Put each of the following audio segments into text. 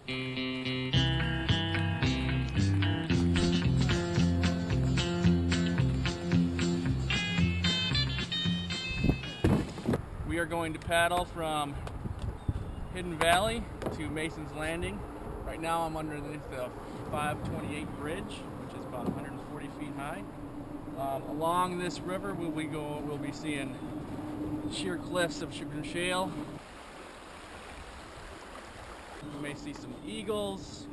We are going to paddle from Hidden Valley to Mason's Landing. Right now I'm underneath the 528 bridge, which is about 140 feet high. Along this river we'll be seeing sheer cliffs of sugar and shale. We may see some eagles.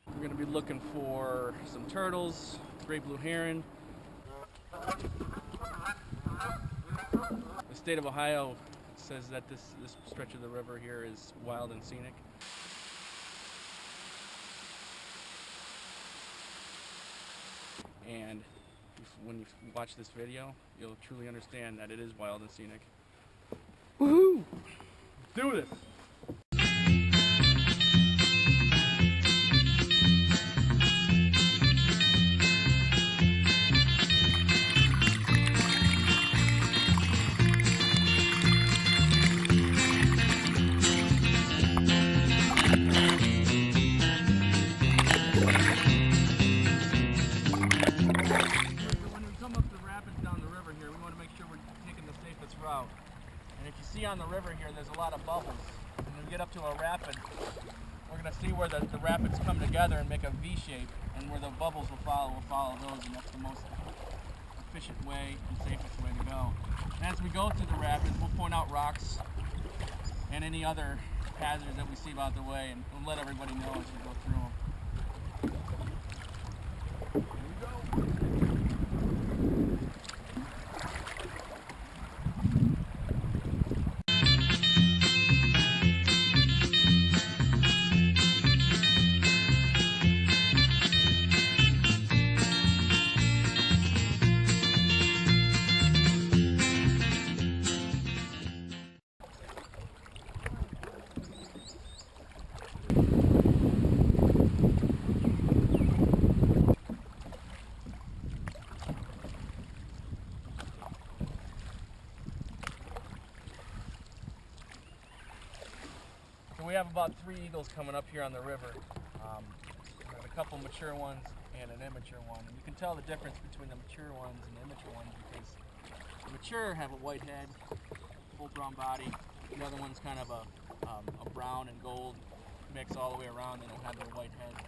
We're going to be looking for some turtles, great blue heron. The state of Ohio says that this stretch of the river here is wild and scenic. And when you watch this video, you'll truly understand that it is wild and scenic. Woohoo! Do this! And if you see on the river here, there's a lot of bubbles. When we get up to a rapid, we're going to see where the rapids come together and make a V shape, and where the bubbles will follow those, and that's the most efficient way and safest way to go. And as we go through the rapids, we'll point out rocks and any other hazards that we see about the way, and we'll let everybody know as we go through them. We have about 3 eagles coming up here on the river. There's a couple mature ones and an immature one. And you can tell the difference between the mature ones and the immature ones because the mature have a white head, full brown body. The other one's kind of a brown and gold mix all the way around. They don't have their white head.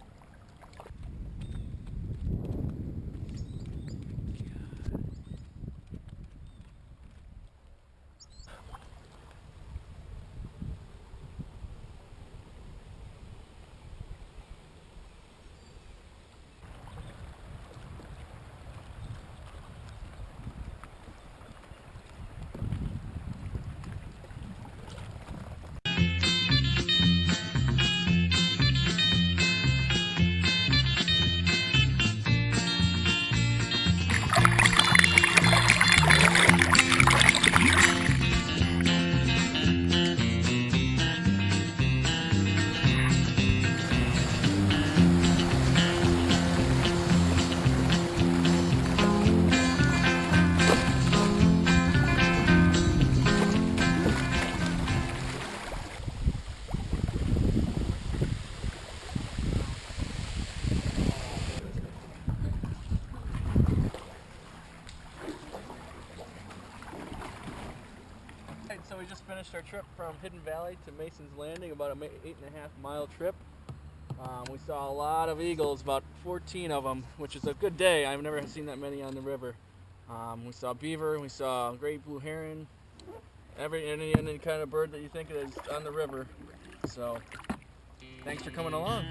So we just finished our trip from Hidden Valley to Mason's Landing, about an 8.5-mile trip. We saw a lot of eagles, about 14 of them, which is a good day. I've never seen that many on the river. We saw beaver, we saw great blue heron, any kind of bird that you think is on the river. So, thanks for coming along.